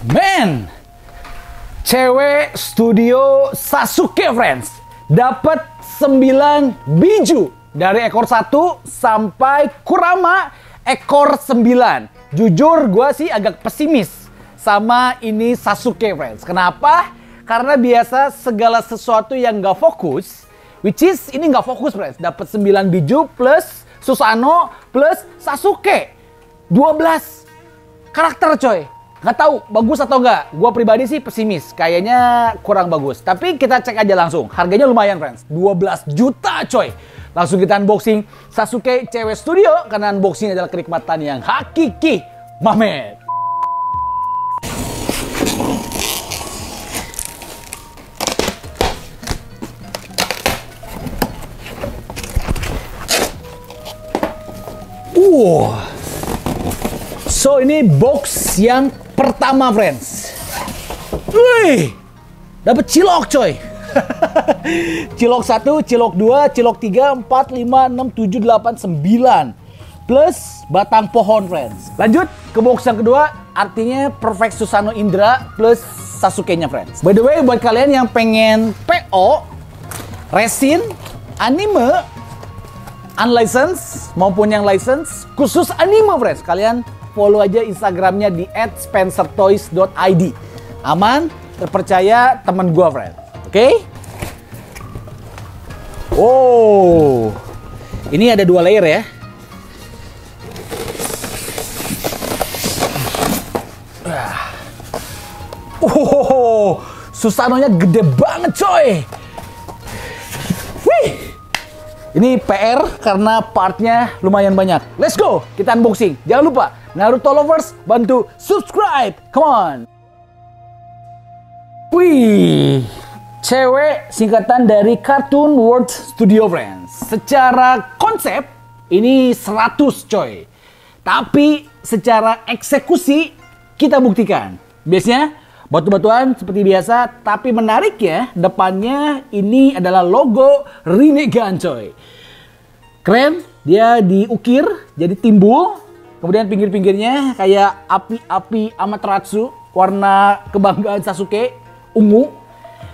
Man, cewek studio Sasuke friends dapat 9 biju dari ekor 1 sampai Kurama ekor 9. Jujur gue sih agak pesimis sama ini Sasuke friends. Kenapa? Karena biasa segala sesuatu yang gak fokus, which is ini gak fokus friends. Dapat 9 biju plus Susanoo plus Sasuke. 12 karakter coy. Nggak tahu bagus atau enggak. Gua pribadi sih pesimis. Kayaknya kurang bagus. Tapi kita cek aja langsung. Harganya lumayan friends. 12 juta coy. Langsung kita unboxing Sasuke Cewek Studio. Karena unboxing adalah kenikmatan yang hakiki. Mamet. So ini box yang pertama friends. Wih, dapat cilok coy. Cilok 1, cilok 2, cilok 3, 4, 5, 6, 7, 8, 9. Plus batang pohon friends. Lanjut ke box yang kedua. Artinya Perfect Susanoo Indra plus Sasuke-nya friends. By the way, buat kalian yang pengen PO, resin, anime, unlicensed maupun yang license, khusus anime friends, kalian follow aja Instagramnya di @spencertoys.id. Aman, terpercaya, temen gua friend. Oke? Oh, ini ada 2 layer ya. Oh, Susanoo-nya gede banget coy. Wih. Ini PR karena partnya lumayan banyak. Let's go, kita unboxing. Jangan lupa, Naruto lovers, bantu subscribe. Come on. Wih, cewek singkatan dari Cartoon World Studio friends. Secara konsep, ini 100 coy. Tapi secara eksekusi, kita buktikan. Biasanya, batu-batuan seperti biasa, tapi menarik ya, depannya ini adalah logo Rinnegan coy. Keren, dia diukir jadi timbul, kemudian pinggir-pinggirnya kayak api-api Amaterasu, warna kebanggaan Sasuke, ungu.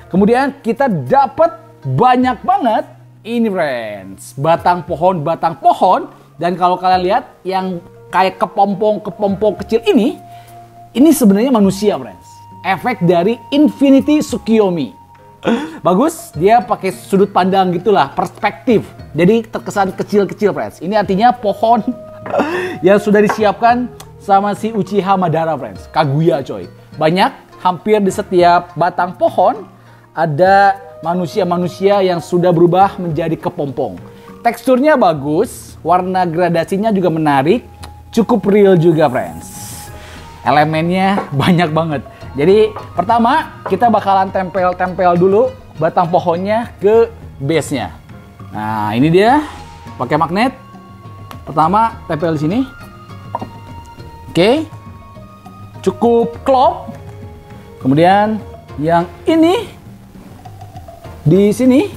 Kemudian kita dapat banyak banget ini friends, batang pohon, dan kalau kalian lihat yang kayak kepompong kecil ini sebenarnya manusia friends. Efek dari Infinity Tsukiyomi. Bagus, dia pakai sudut pandang gitulah, perspektif. Jadi terkesan kecil-kecil friends. Ini artinya pohon yang sudah disiapkan sama si Uchiha Madara friends. Kaguya coy. Banyak, hampir di setiap batang pohon ada manusia-manusia yang sudah berubah menjadi kepompong. Teksturnya bagus, warna gradasinya juga menarik, cukup real juga friends. Elemennya banyak banget. Jadi pertama kita bakalan tempel dulu batang pohonnya ke base-nya. Nah ini dia pakai magnet. Pertama tempel di sini. Oke, cukup klop. Kemudian yang ini di sini.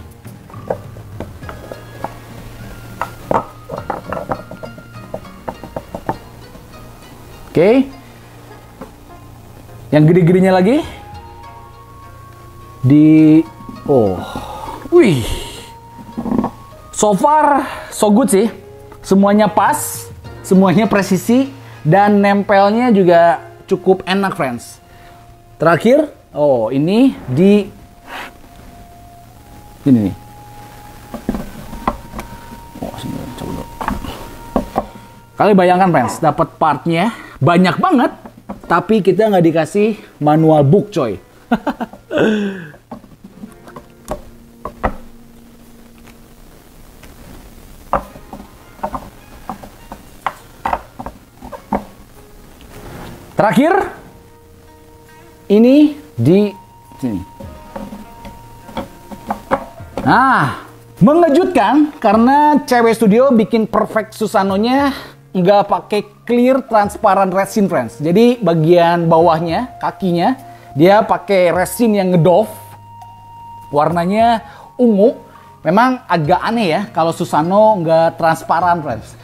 Oke. Yang gede-gedenya lagi di wih, so far so good sih, semuanya pas, semuanya presisi, dan nempelnya juga cukup enak friends. Terakhir, ini di ini nih. Coba dulu. Kalian bayangkan friends, dapat partnya banyak banget. Tapi kita nggak dikasih manual book coy. Terakhir, ini di sini. Nah, mengejutkan karena Cewek Studio bikin Perfect Susanoo-nya nggak pakai clear transparan resin friends. Jadi bagian bawahnya, kakinya, dia pakai resin yang ngedoff. Warnanya ungu. Memang agak aneh ya kalau Susanoo nggak transparan friends.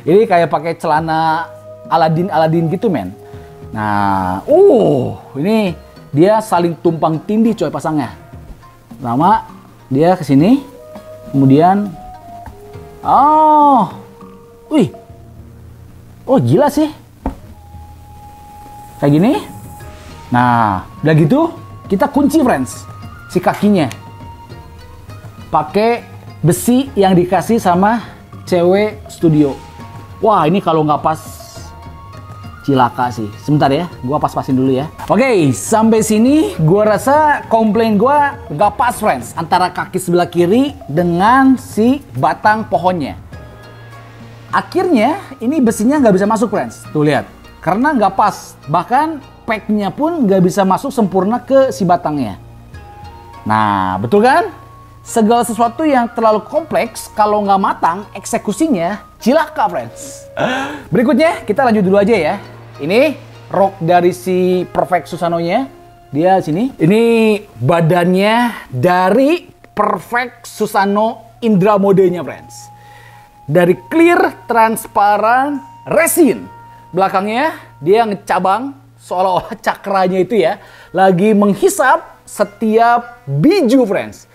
Ini kayak pakai celana Aladin gitu men. Nah, ini dia saling tumpang tindih coy pasangnya. Pertama, dia ke sini, kemudian, gila sih, kayak gini. Nah, udah gitu, kita kunci friends, si kakinya, pakai besi yang dikasih sama cewek studio. Wah, ini kalau nggak pas, cilaka sih. Sebentar ya, gua pas-pasin dulu ya. Oke, sampai sini gua rasa komplain gua nggak pas friends antara kaki sebelah kiri dengan si batang pohonnya. Akhirnya ini besinya nggak bisa masuk friends. Tuh lihat, karena nggak pas. Bahkan packnya pun nggak bisa masuk sempurna ke si batangnya. Nah, betul kan? Segala sesuatu yang terlalu kompleks kalau nggak matang eksekusinya cilaka friends. Berikutnya kita lanjut dulu aja ya. Ini rok dari si Perfect Susano-nya. Dia sini. Ini badannya dari Perfect Susano Indra Mode-nya friends. Dari clear transparan resin. Belakangnya dia ngecabang seolah-olah cakranya itu ya lagi menghisap setiap biju friends.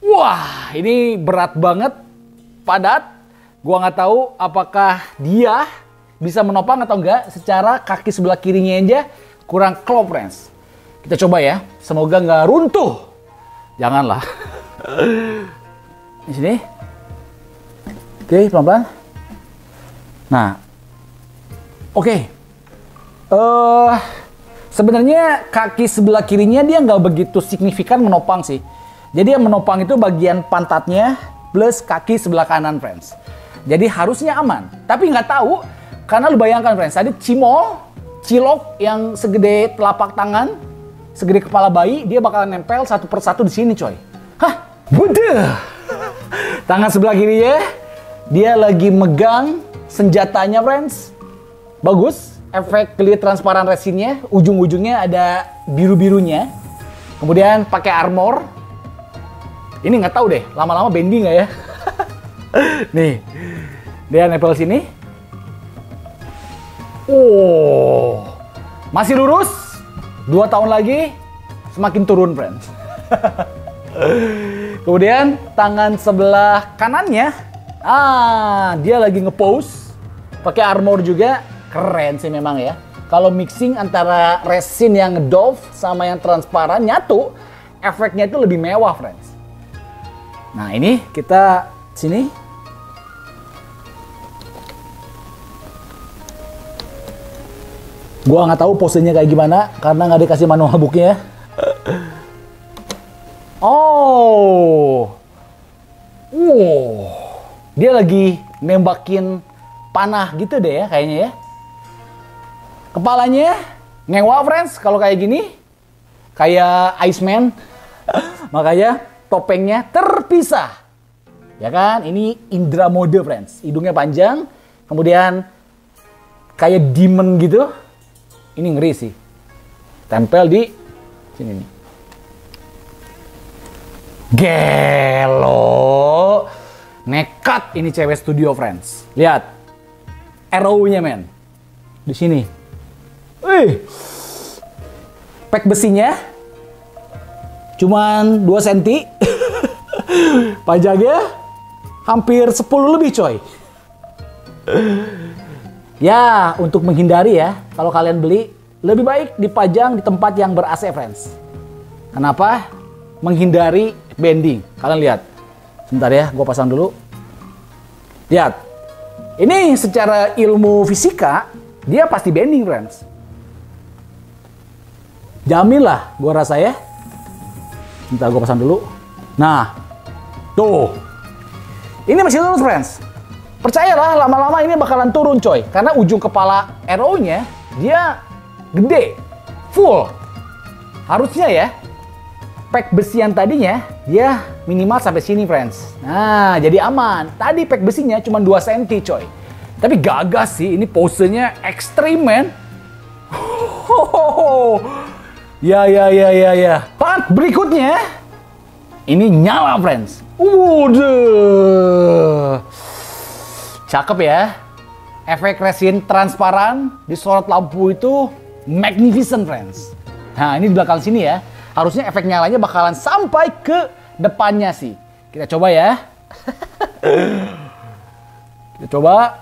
Wah, ini berat banget, padat. Gua nggak tahu apakah dia bisa menopang atau enggak. Secara kaki sebelah kirinya aja kurang klop friends. Kita coba ya, semoga nggak runtuh. Janganlah. Di sini. Oke, pelan-pelan. Nah, oke. Sebenarnya kaki sebelah kirinya dia nggak begitu signifikan menopang sih. Jadi yang menopang itu bagian pantatnya plus kaki sebelah kanan friends. Jadi harusnya aman. Tapi nggak tahu, karena lu bayangkan friends, tadi cilok yang segede telapak tangan, segede kepala bayi, dia bakalan nempel satu persatu di sini coy. Hah? Buddha! Tangan sebelah kirinya, dia lagi megang senjatanya friends. Bagus, efek clear transparan resinnya, ujung-ujungnya ada biru-birunya. Kemudian pakai armor. Ini nggak tahu deh, lama-lama bending nggak ya? Nih, dia nempel sini. Masih lurus. 2 tahun lagi, semakin turun, friends. Kemudian tangan sebelah kanannya, dia lagi nge-pose, pakai armor juga, keren sih memang ya. Kalau mixing antara resin yang ngedove sama yang transparan nyatu, efeknya itu lebih mewah, friends. Nah ini kita sini. Gua nggak tahu posenya kayak gimana karena nggak dikasih manual booknya. Dia lagi nembakin panah gitu deh ya kayaknya ya. Kepalanya ngewa friends kalau kayak gini, kayak Iceman. Makanya topengnya terpisah, ya kan? Ini Indra Mode friends, hidungnya panjang, kemudian kayak demon gitu. Ini ngeri sih, tempel di sini nih. Gelo, nekat ini cewek studio friends. Lihat, arrow-nya men, di sini. Pack besinya cuman 2 cm. Panjangnya hampir 10 lebih coy. Ya, untuk menghindari ya, kalau kalian beli, lebih baik dipajang di tempat yang ber-AC friends. Kenapa? Menghindari bending. Kalian lihat. Sebentar ya, gue pasang dulu. Lihat. Ini secara ilmu fisika, dia pasti bending friends. Jamin lah, gue rasa ya. Bentar gue pasang dulu. Nah, tuh. Ini masih lurus friends. Percayalah, lama-lama ini bakalan turun coy. Karena ujung kepala arrow-nya, dia gede. Full. Harusnya ya. Pack besi yang tadinya, dia minimal sampai sini friends. Nah, jadi aman. Tadi pack besinya cuma 2 cm coy. Tapi gagas sih, ini posenya ekstrim men. Ya. Part berikutnya, ini nyala friends. Cakep ya. Efek resin transparan disorot lampu itu magnificent friends. Nah ini di belakang sini ya. Harusnya efek nyalanya bakalan sampai ke depannya sih. Kita coba ya. Kita coba.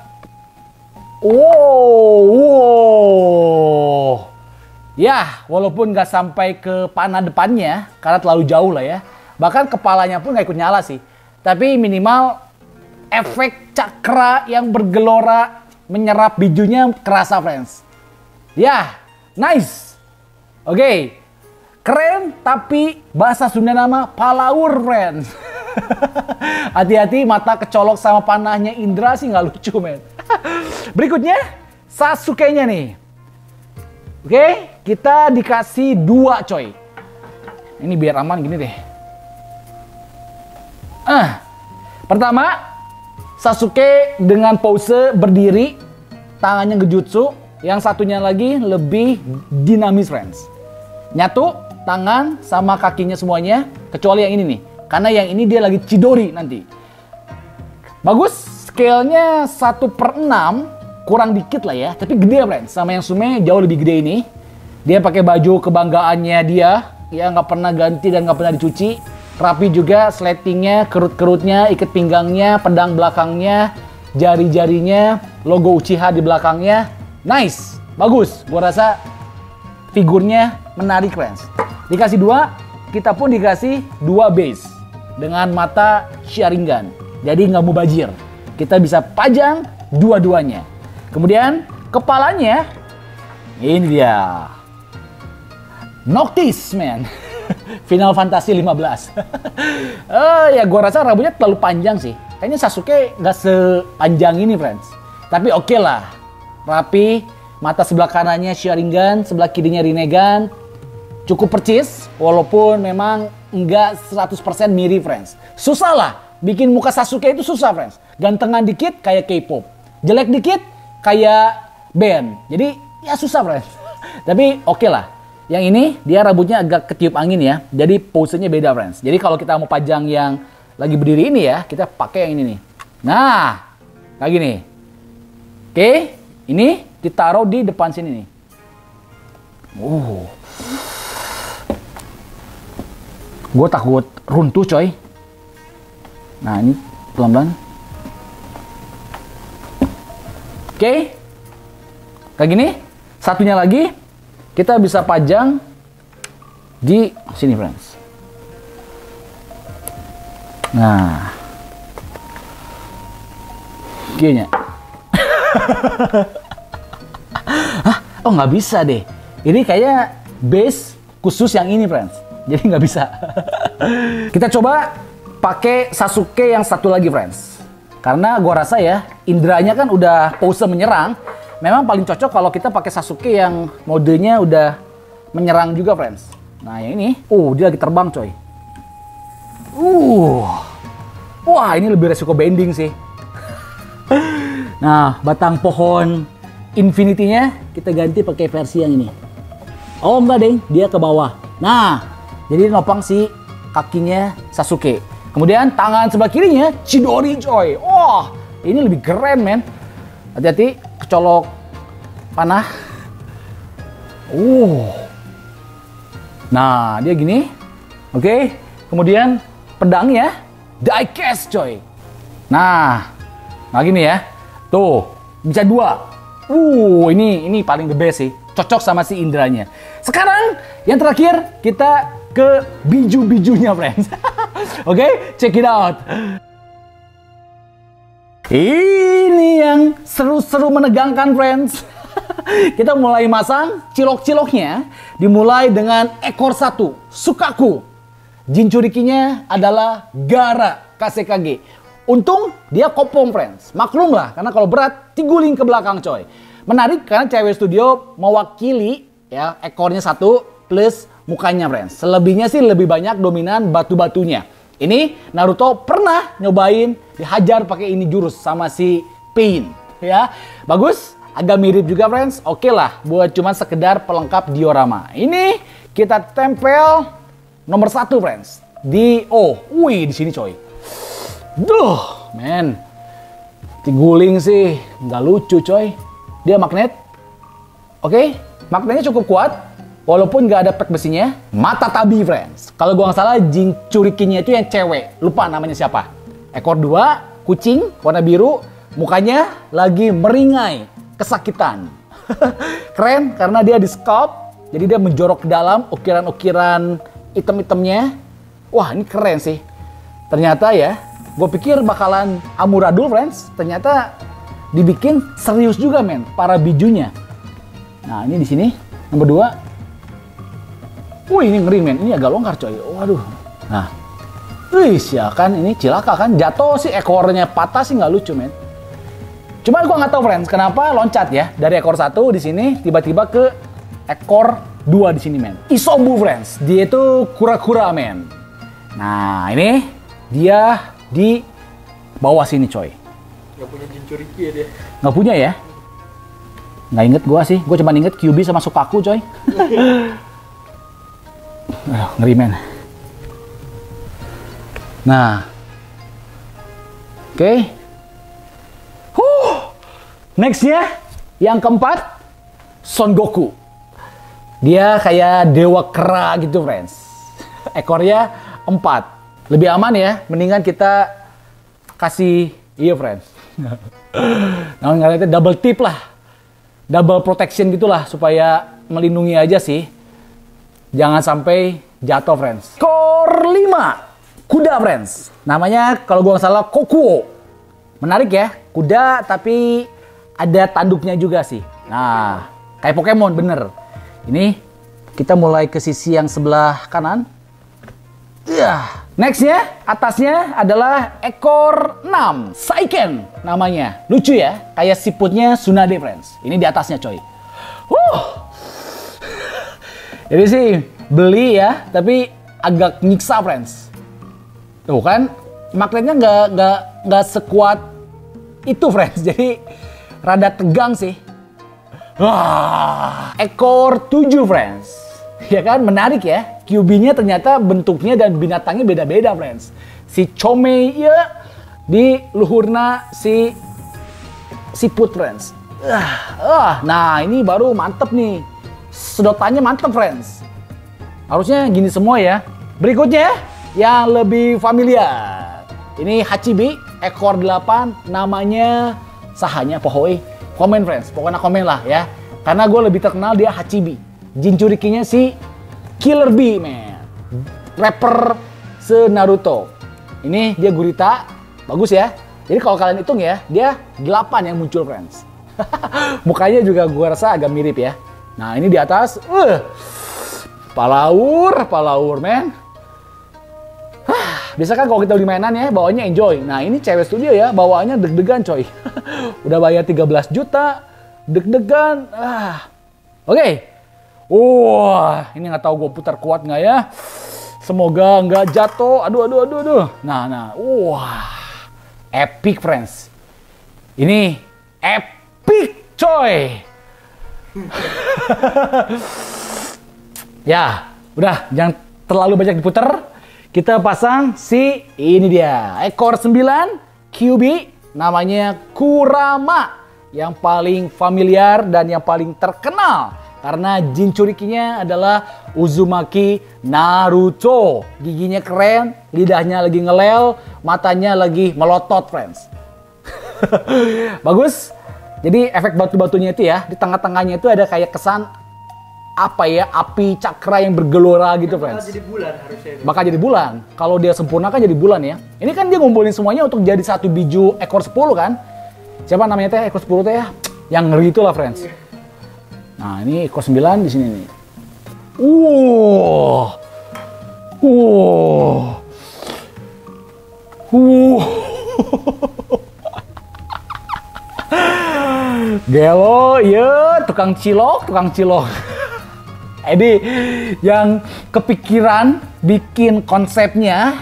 Wow. Ya, walaupun nggak sampai ke panah depannya, karena terlalu jauh lah ya. Bahkan kepalanya pun nggak ikut nyala sih. Tapi minimal efek cakra yang bergelora menyerap bijunya kerasa friends. Ya, nice. Oke, keren tapi bahasa Sunda nama palaur friends. Hati-hati mata kecolok sama panahnya Indra sih nggak lucu men. Berikutnya Sasuke-nya nih. Oke, kita dikasih 2 coy. Ini biar aman gini deh. Pertama, Sasuke dengan pose berdiri, tangannya ngejutsu. Yang satunya lagi lebih dinamis friends. Nyatu, tangan sama kakinya semuanya, kecuali yang ini nih. Karena yang ini dia lagi Chidori nanti. Bagus, scale-nya 1/6. Kurang dikit lah ya, tapi gede friends. Sama yang Sume jauh lebih gede ini. Dia pakai baju kebanggaannya dia, ya nggak pernah ganti dan nggak pernah dicuci. Rapi juga, sletingnya, kerut-kerutnya, ikat pinggangnya, pedang belakangnya, jari-jarinya, logo Uchiha di belakangnya. Nice, bagus. Gua rasa figurnya menarik friends. Dikasih 2, kita pun dikasih 2 base dengan mata Sharingan. Jadi nggak mubazir. Kita bisa pajang dua-duanya. Kemudian kepalanya ini dia. Noctis man. Final Fantasy 15. Ya gua rasa rambutnya terlalu panjang sih. Kayaknya Sasuke nggak sepanjang ini friends. Tapi oke lah. Rapi, mata sebelah kanannya Sharingan, sebelah kirinya Rinnegan. Cukup percis walaupun memang nggak 100% mirip friends. Susah lah bikin muka Sasuke itu susah friends. Gantengan dikit kayak K-pop. Jelek dikit kayak band. Jadi ya susah friends. Tapi oke lah. Yang ini dia rambutnya agak ketiup angin ya. Jadi posenya beda friends. Jadi kalau kita mau pajang yang lagi berdiri ini ya, kita pakai yang ini nih. Nah, kayak gini. Oke, ini ditaruh di depan sini nih. Gue takut runtuh coy. Nah ini pelan-pelan. Oke, kayak gini. Satunya lagi kita bisa pajang di sini friends. Nah, kayaknya. Oh nggak bisa deh. Ini kayak base khusus yang ini friends. Jadi nggak bisa. Kita coba pakai Sasuke yang satu lagi friends. Karena gua rasa ya, indranya kan udah pose menyerang. Memang paling cocok kalau kita pakai Sasuke yang modenya udah menyerang juga friends. Nah yang ini, dia lagi terbang coy. Wah ini lebih resiko bending sih. Nah batang pohon Infinity-nya kita ganti pakai versi yang ini. Oh enggak deng, dia ke bawah. Nah jadi nopang si kakinya Sasuke. Kemudian tangan sebelah kirinya Chidori coy. Wah ini lebih keren men. Hati-hati kecolok panah. Nah dia gini. Oke. Kemudian pedangnya diecast coy. Nah gini ya. Tuh bisa 2. Ini paling the best sih. Cocok sama si indranya. Sekarang yang terakhir kita ke biju-bijunya friends. Oke, check it out. Ini yang seru-seru menegangkan friends. Kita mulai masang cilok-ciloknya. Dimulai dengan ekor 1, Sukaku. Jinchurikinya adalah Gaara Kasekage. Untung dia kopong friends. Maklum lah, karena kalau berat tiguling ke belakang coy. Menarik karena cewek studio mewakili ya ekornya 1 plus mukanya friends. Selebihnya sih lebih banyak dominan batu-batunya. Ini Naruto pernah nyobain dihajar pakai ini jurus sama si Pain ya. Bagus, agak mirip juga friends. Oke lah buat cuman sekedar pelengkap diorama. Ini kita tempel nomor 1 friends di di sini coy. Duh, men. Tiguling sih nggak lucu coy. Dia magnet. Oke, magnetnya cukup kuat, walaupun nggak ada pek besinya. Mata tabi, friends. Kalau gua nggak salah, Jinchurikinya itu yang cewek. Lupa namanya siapa. Ekor 2, kucing, warna biru, mukanya lagi meringai, kesakitan. Keren, karena dia di scalp, jadi dia menjorok ke dalam ukiran-ukiran item-itemnya. Wah, ini keren sih. Ternyata ya, gue pikir bakalan amburadul, friends. Ternyata dibikin serius juga, men, para bijunya. Nah, ini di sini nomor 2. Wih, ini ngeri, men. Ini agak longgar, coy. Waduh. Nah, wih, ya kan, ini cilaka kan. Jatuh sih, ekornya patah sih, nggak lucu, men. Cuma gue nggak tahu, friends, kenapa loncat ya dari ekor 1 di sini tiba-tiba ke ekor 2 di sini, men. Isobu, friends. Dia itu kura-kura, men. Nah, ini dia di bawah sini, coy. Nggak punya Jinchuriki ya dia? Nggak punya ya? Nggak inget gua sih. Gua cuma inget Kyuubi sama Sukaku, coy. Ngeri, men. Nah. Oke. Nextnya, yang keempat, Son Goku. Dia kayak dewa kera gitu, friends. Ekornya 4. Lebih aman ya, mendingan kita kasih, iya, friends. Nah, itu double tip lah. Double protection gitulah, supaya melindungi aja sih. Jangan sampai jatuh, friends. Ekor 5, kuda, friends. Namanya kalau gua nggak salah Kokuo. Menarik ya, kuda tapi ada tanduknya juga sih. Nah, kayak Pokemon, bener. Ini kita mulai ke sisi yang sebelah kanan. Nextnya, atasnya adalah ekor 6, Saiken namanya. Lucu ya, kayak siputnya Tsunade, friends. Ini di atasnya, coy. Jadi sih beli ya, tapi agak nyiksa, friends. Tuh kan, magnetnya nggak sekuat itu, friends. Jadi rada tegang sih. Ekor 7, friends. Ya kan, menarik ya. Kyuubi-nya ternyata bentuknya dan binatangnya beda-beda, friends. Si Chomei ya di luhurna si siput, friends. Nah, ini baru mantep nih. Sedotannya mantep, friends. Harusnya gini semua ya. Berikutnya yang lebih familiar. Ini Hachibi, ekor 8, namanya sahanya pohoi. Komen, friends. Pokoknya komen lah ya. Karena gue lebih terkenal dia Hachibi. Jinchurikinya si Killer Bee, man. Rapper se-Naruto. Ini dia gurita. Bagus ya. Jadi kalau kalian hitung ya, dia 8 yang muncul, friends. Mukanya juga gua rasa agak mirip ya. Nah, ini di atas. Palaur, man. Biasa kan kalau kita beli mainan ya, bawaannya enjoy. Nah, ini cewek studio ya, bawaannya deg-degan, coy. Udah bayar 13 juta, deg-degan. Oke. Wah, ini nggak tahu gue putar kuat nggak ya. Semoga nggak jatuh. Aduh. Nah. Wah, epic, friends. Ini epic, coy. Ya, udah, jangan terlalu banyak diputar. Kita pasang si ini dia, ekor 9 Kyuubi, namanya Kurama, yang paling familiar dan yang paling terkenal karena Jinchurikinya adalah Uzumaki Naruto. Giginya keren, lidahnya lagi ngelel, matanya lagi melotot, friends. Bagus. Jadi efek batu-batunya itu ya, di tengah-tengahnya itu ada kayak kesan apa ya, api cakra yang bergelora gitu, friends. Bakal jadi bulan harusnya. Bakal jadi bulan. Kalau dia sempurna kan jadi bulan ya. Ini kan dia ngumpulin semuanya untuk jadi satu biju ekor 10 kan. Siapa namanya teh ekor 10 teh ya? Yang ngeri itu lah, friends. Nah, ini ekor 9 di sini nih. Gelo, ya, tukang cilok. Jadi yang kepikiran bikin konsepnya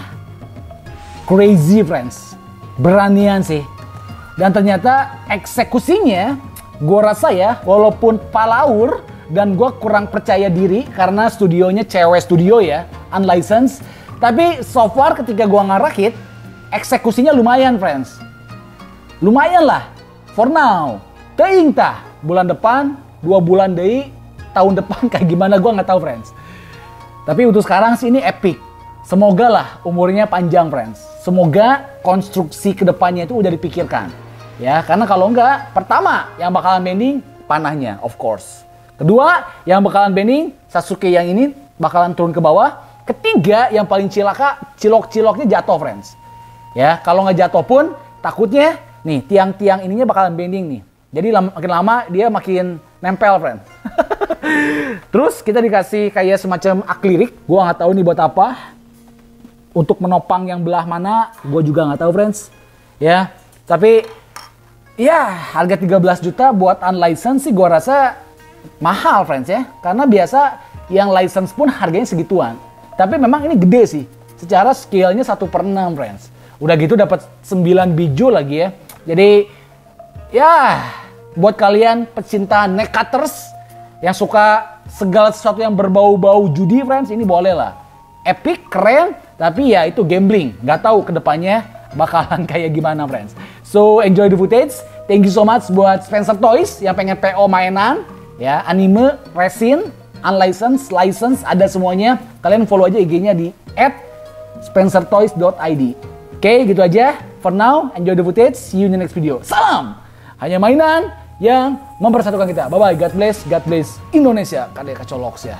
crazy, friends. Beranian sih. Dan ternyata eksekusinya gue rasa ya, walaupun palaur dan gue kurang percaya diri karena studionya cewek studio ya, unlicensed. Tapi so far ketika gue ngerakit, eksekusinya lumayan, friends. Lumayan lah, for now. Teing tah, bulan depan, 2 bulan deui, tahun depan kayak gimana gue nggak tahu, friends. Tapi untuk sekarang sih ini epic. Semoga lah umurnya panjang, friends. Semoga konstruksi kedepannya itu udah dipikirkan. Ya, karena kalau enggak, pertama yang bakalan bending panahnya, of course. Kedua, yang bakalan bending Sasuke yang ini bakalan turun ke bawah. Ketiga, yang paling cilaka, cilok-ciloknya jatuh, friends. Ya, kalau nggak jatuh pun takutnya nih tiang-tiang ininya bakalan bending nih. Jadi makin lama dia makin nempel, friend. Terus kita dikasih kayak semacam akrilik. Gua nggak tahu nih buat apa. Untuk menopang yang belah mana, gue juga nggak tahu, friends. Ya, tapi ya harga 13 juta buat unlicensed sih gua rasa mahal, friends ya. Karena biasa yang license pun harganya segituan. Tapi memang ini gede sih. Secara scale-nya 1/6, friends. Udah gitu dapat 9 biju lagi ya. Jadi ya buat kalian pecinta nekaters yang suka segala sesuatu yang berbau-bau judi, friends, ini boleh lah. Epic, keren, tapi ya itu gambling. Nggak tahu kedepannya bakalan kayak gimana, friends. So enjoy the footage. Thank you so much buat Spencer Toys yang pengen PO mainan, ya, anime, resin, unlicensed, license, ada semuanya. Kalian follow aja IG-nya di @spencertoys.id. Oke, gitu aja. For now, enjoy the footage. See you in the next video. Salam! Hanya mainan yang mempersatukan kita. Bye-bye. God bless Indonesia. Kadek Kacoloks ya.